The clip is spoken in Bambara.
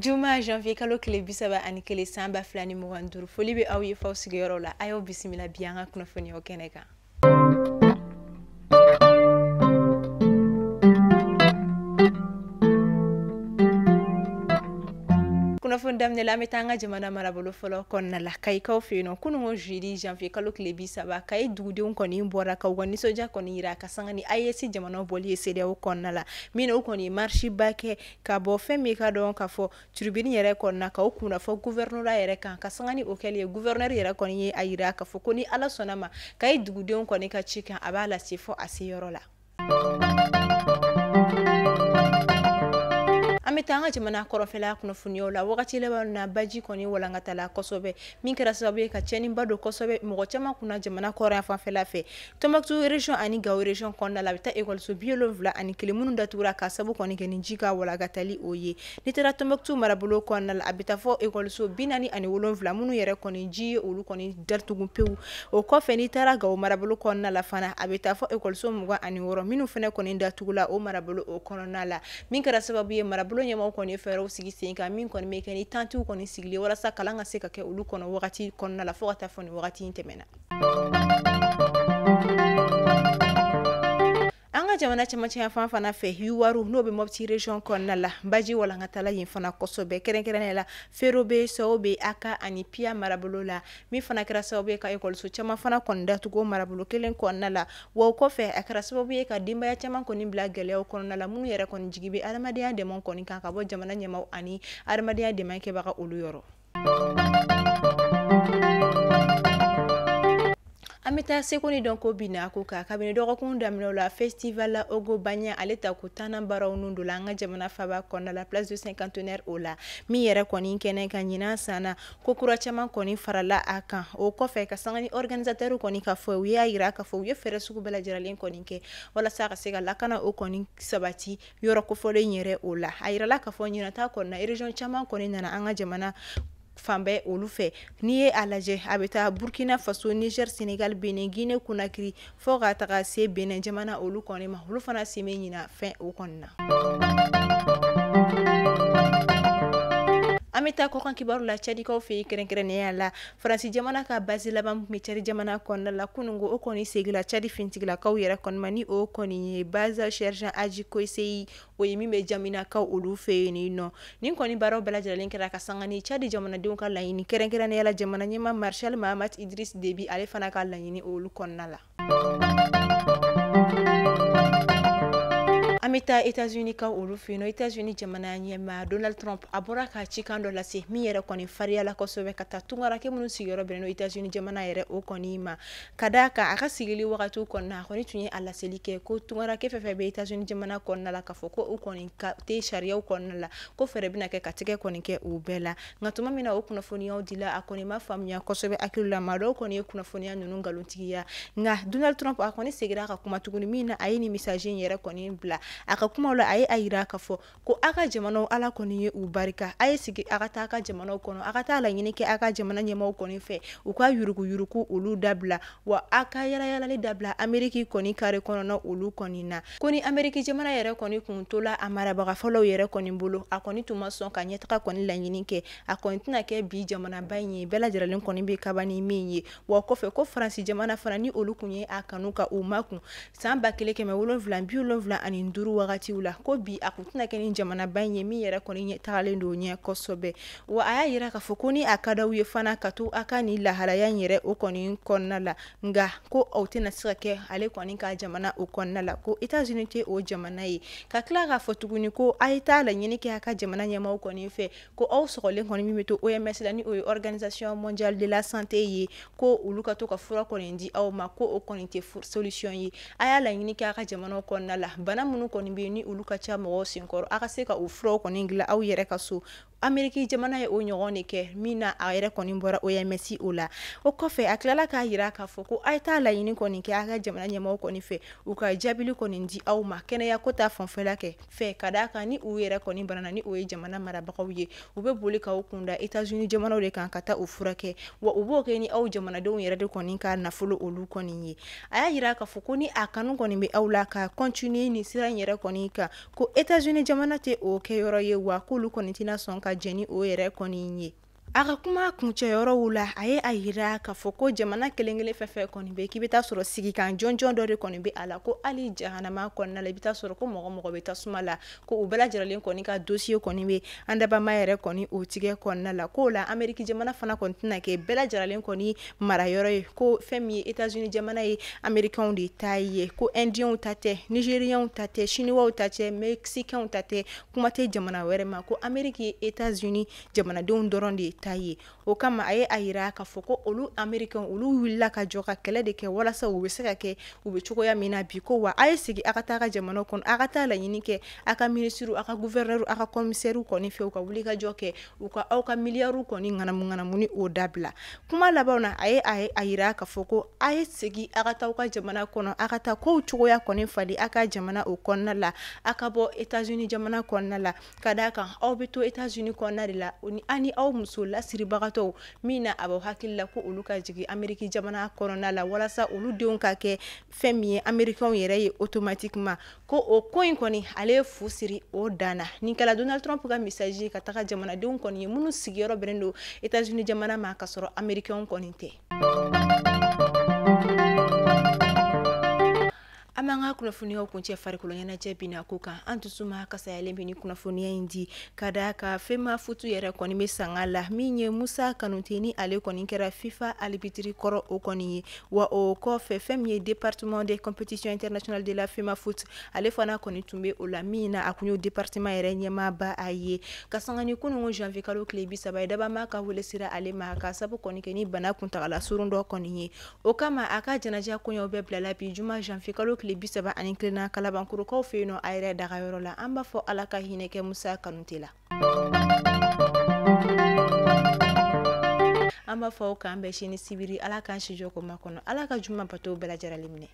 Juma janvier kalo kile 31 san 2025 foli be aw ye faw sigiyɔrɔ la ayo bisimila bi an ka kunnafoniyaw kɛnɛ kan. Kunnafoni daminɛ la an bɛ taa an ka jamana marabolo fɔlɔ kɔnɔna la Kayikaw fɛ yen nɔ kunungo jeudi janvier kalo tile 30 Kayi dugudenw kɔni bɔra ka u ka nisɔndiya kɔni yira ka sanga ni AES jamanaw bɔli ye CEDEAO kɔnɔna la min u kɔni marche ba kɛ ka bɔ fɛn min ka dɔn ka fɔ tribune yɛrɛ kɔnɔna ka u kunna fɔ gouverneur yɛrɛ kan ka sanga ni o kɛli ye gouverneur yɛrɛ kɔni ye a yira ka fɔ ko ni Ala sɔnna ma Kayi dugudenw kɔni ka ci kan a b'a lase fɔ a se yɔrɔ la. An bɛ taa an ka jamana kɔrɔnfɛla kunnafoniyaw la wagati laban na baji kɔni walankatala kosɛbɛ min kɛra sababu ye ka cɛnniba don kosɛbɛ mɔgɔ caman kunna jamana kɔrɔn fanfɛla fɛ Tombouctou région ani Gao région kɔnɔna la a bɛ taa école biwolonwula ani kelen minnu datugura ka sababu kɔni kɛ ni ji ka walankatali o ye ni taara Tombouctou marabolo kɔnɔna la a bɛ taa fɔ école 47 minnu yɛrɛ kɔni ji ye olu kɔni datugu pewu o kɔfɛ ni taara Gao marabolo kɔnɔna la fana a bɛ taa fɔ école 26 minnu fana kɔni datugula o marabolo o kɔnɔna la min kɛra sababu ye marabolo ɲɛmɔgɔ kɔni fɛɛrɛw sigi sen kan min kɔni bɛ kɛ ni tantiw kɔni sigilen walasa kalan ka se ka kɛ olu kɔnɔ wagati kɔnɔna la fo ka taa fɔ ni wagati in tɛmɛna. An ka jamana cɛmancɛ fan fana fɛ Yuwaru n'o bɛ Mopti région kɔnɔna la baji walankatala yen fana kosɛbɛ kɛrɛnkɛrɛnnenya la Fero be Sow be Aka ani Piya marabolo la min fana kɛra sababu ye ka école caman fana kɔni datugu marabolo kelen kɔnɔna la wa o kɔfɛ a kɛra sababu ye ka denbaya caman kɔni bila gɛlɛyaw kɔnɔna la minnu yɛrɛ kɔni jigi bɛ adamadenya dɛmɛ kɔni kan ka bɔ jamana ɲɛmaaw ani adamadenya dɛmɛ kɛbaga olu yɔrɔ. An bɛ taa seko ni dɔn ko bina ko ka kabini dɔgɔkun daminɛ la festival la Ogo Banya ale ta ko tanan baraw nun do la an ka jamana faba kɔnɔna la place du cinquantenaire o la min yɛrɛ kɔni kɛnɛ ka ɲinan sanna ko kura caman kɔni farala a kan o kɔfɛ ka sanga ni organisateur kɔni ka fɔ u y'a yira ka fɔ u ye fɛɛrɛ sugu bɛɛ lajɛlen kɔni kɛ walasa ka se ka lakana o kɔni sabati yɔrɔ kofɔlen yɛrɛ o la a yirala ka fɔ ɲinata kɔnɔna région caman kɔni nana an ka jamana fan bɛɛ olu fɛ n'i ye a lajɛ a bɛ taa Burkina Faso Niger Senegal Benin Guinée Conakry fo ka taga se Benin jamana olu kɔni ma olu fana se bɛ ɲina fɛn o kɔni na. An bɛ taa kɔkan kibaru la Tchadikaw fɛ yen kɛrɛnkɛrɛnnenya la Faransi jamana ka base laban bɛ Tchad jamana kɔnɔna la kunungo o kɔni segila Tchad fintigilakaw yɛrɛ kɔni ma ni o kɔni ye base sergent Adji Koisei o ye min bɛ Jaminakaw olu fɛ yen nɔ nin kɔni baaraw bɛɛ lajɛlen kɛra ka sanga ni Tchad jamanadenw ka laɲini kɛrɛnkɛrɛnnenya la jamana ɲɛmaa Marshal Mahamat Idriss Déby ale fana ka laɲini olu kɔnɔna la. An bɛ taa États-Unis ka olu fɛ yen nɔ États-Unis jamana ɲɛmaa Donald Trump a bɔra ka cikan dɔ lase min yɛrɛ kɔni fariyala kosɛbɛ ka taa tungarakɛ minnu sigiyɔrɔ bɛnnen don États-Unis jamana yɛrɛ o kɔni ma ka d'a kan a ka sigili wagatiw kɔnɔna a kɔni tun ye a laseli kɛ ko tungarakɛ fɛn fɛn bɛ États-Unis jamana kɔnɔna la ka fɔ ko u kɔni ka tɛ sariyaw kɔnɔna la ko fɛɛrɛ bɛna kɛ ka tigɛ kɔni kɛ u bɛɛ la nka tuma min na o kunnafoniyaw dila a kɔni ma faamuya kosɛbɛ hakili la maa dɔw kɔni ye kunnafoniya ninnu nkalontigiya nka Donald Trump a kɔni segira ka kuma tuguni min na a ye nin message in yɛrɛ kɔni bila a ka kumaw la a ye a yira ka fɔ ko a ka jamanaw Ala kɔni ye u barika a ye sigi a ka taa a ka jamanaw kɔnɔ a ka taa laɲini kɛ a ka jamana ɲɛmaaw kɔni fɛ u ka yurugu olu dabila wa a ka yalayalali dabila Ameriki kɔni kare kɔnɔna olu kɔni na ko ni Ameriki jamana yɛrɛ kɔni kun tola a marabaga fɔlɔw yɛrɛ kɔni bolo a kɔni tun ma sɔn ka ɲɛtaga kɔni laɲini kɛ a kɔni tɛna kɛ bi jamanaba in ye bɛɛ lajɛlen kɔni bɛ kaba ni min ye wa kɔfɛ ko Faransi jamana fana ni olu kun ye a kanu ka u makun san 1775 wagatiw la ko bi a kun tɛna kɛ ni jamanaba in ye min yɛrɛ kɔni tagalen don ɲɛ kosɛbɛ wa a y'a yira ka fɔ ko ni a ka d'aw ye fana ka to a ka ni lahalaya in yɛrɛ o kɔni kɔnɔna la nka ko aw tɛna se ka kɛ ale kɔni ka jamana o kɔnɔna la ko États-Unis tɛ o jamana ye ka tila k'a fɔ tuguni ko a ye taa laɲini kɛ a ka jamana ɲɛmaaw kɔni fɛ ko aw sɔgɔlen kɔni min bɛ to OMS la ni o ye Organisation Mondiale de la Santé ye ko olu ka to ka fura kɔni di aw ma ko o kɔni tɛ solution ye a y'a laɲini kɛ a ka jamanaw kɔnɔna la bana minnu kɔni bɛ yen ni olu ka ca mɔgɔw senkɔrɔ a ka se ka o furaw kɔni dilan aw yɛrɛ ka so Ameriki jamana ye o ɲɔgɔn de kɛ min na a yɛrɛ kɔni bɔra OMS o la o kɔfɛ a tilala k'a yira k'a fɔ ko a ye taa laɲini kɔni kɛ a ka jamana ɲɛmaaw kɔni fɛ u ka jaabili kɔni di aw ma kɛnɛya ko ta fanfɛla fɛ ka d'a kan ni u yɛrɛ kɔni banana ni o ye jamana marabagaw ye u bɛ boli k'aw kunda États-Unis jamanaw de kan ka taa u furakɛ wa u b'o kɛ ni aw jamanadenw yɛrɛ de kɔni ka nafolo olu kɔni ye a y'a yira k'a fɔ ko ni a kanu kɔni bɛ aw la ka continuer ni sira in yɛrɛ kɔni kan ko États-Unis jamana tɛ o kɛ yɔrɔ ye wa k'olu kɔni tɛna sɔn ka ka jɛni o yɛrɛ kɔni ye. A ka kuma kuncɛyɔrɔw la a ye a yira k'a fɔ ko jamana kelenkelen fɛn kɔni bɛ k'i bɛ taa sɔrɔ sigikan jɔnjɔn dɔ de kɔni bɛ a la ko hali jahanama kɔnɔna la i bɛ taa sɔrɔ ko mɔgɔ bɛ tasuma la ko u bɛɛ lajɛlen kɔni ka dossier kɔni bɛ an dabama yɛrɛ kɔni o tigɛ kɔnɔna la k'o la Ameriki jamana fana kɔni tɛna kɛ bɛɛ lajɛlen kɔni marayɔrɔ ye ko fɛn min ye États-Unis jamana ye Amerikɛnw de ta ye ko Indiens ta tɛ Nigériens ta tɛ Chinois ta tɛ Mexicains ta tɛ kuma tɛ jamana wɛrɛ ma ko Ameriki ye États-Unis jamanadenw dɔrɔn de ta ye. O kama a ye a yira k'a fɔ ko olu Amerikɛnw olu wulila ka jɔ ka kɛlɛ de kɛ walasa u bɛ se ka kɛ u bɛ cogoya min na bi ko wa a ye sigi a ka taa ka jamana kɔnɔ a ka taa laɲini kɛ a ka ministres a ka gouverneurs a ka commissaires kɔni fɛ u ka wuli ka jɔ kɛ u ka aw ka miliyariw kɔni ŋanamu ni o dabila. Kuma labanw na a ye a yira k'a fɔ ko a ye sigi a ka taa aw ka jamana kɔnɔ a ka taa kow cogoya kɔni falen a ka jamana o kɔnɔna la a ka bɔ États-Unis jamana kɔnɔna la ka d'a kan aw bɛ to États-Unis kɔnɔna de la ani aw muso lasiribagatɔw min na a b'aw hakili la ko olu ka jigin Ameriki jamana kɔnɔna la walasa olu denw ka kɛ fɛn min ye Amerikɛnw yɛrɛ ye automatiquement ko o ko in kɔni ale ye fu siri o dan na nin kɛla Donald Trump ka message ye ka taga jamanadenw kɔni ye minnu sigiyɔrɔ bɛnnen don États-Unis jamana ma ka sɔrɔ Amerikɛnw kɔni tɛ. An b'an ka kunnafoniyaw kuncɛ farikolo ɲɛnajɛ bina ko kan an dusuma kasayalen bɛ ni kunnafoniya in di ka d'a kan FEMA futu yɛrɛ kɔni bɛ sanga la min ye Musa Kanute ni ale kɔni kɛra FIFA arbitre kɔrɔ o kɔni ye wa o kɔfɛ fɛn min ye département des compétitions internationales de la FEMA foot ale fana kɔni tun bɛ o la min na a kun y'o département yɛrɛ ɲɛmaaba a ye ka sanga ni kunungo janvier kalo tile 30 ye dabama ka wele sira ale ma ka sabu kɔni kɛ ni bana kuntagala surun dɔ kɔni ye o kama a ka jɛnɛja koɲɛw bɛɛ bilala bi juma janvier kalo tile 31 kalabankurukaw fɛ yen nɔ a yɛrɛ dagayɔrɔ la an b'a fɔ ala ka hinɛ kɛ Musa Kanute la. An b'a fɔ k'an bɛɛ sini sibiri ala k'an si jɔ ko ma kɔnɔ ala ka juma bato bɛɛ lajɛlen minɛ.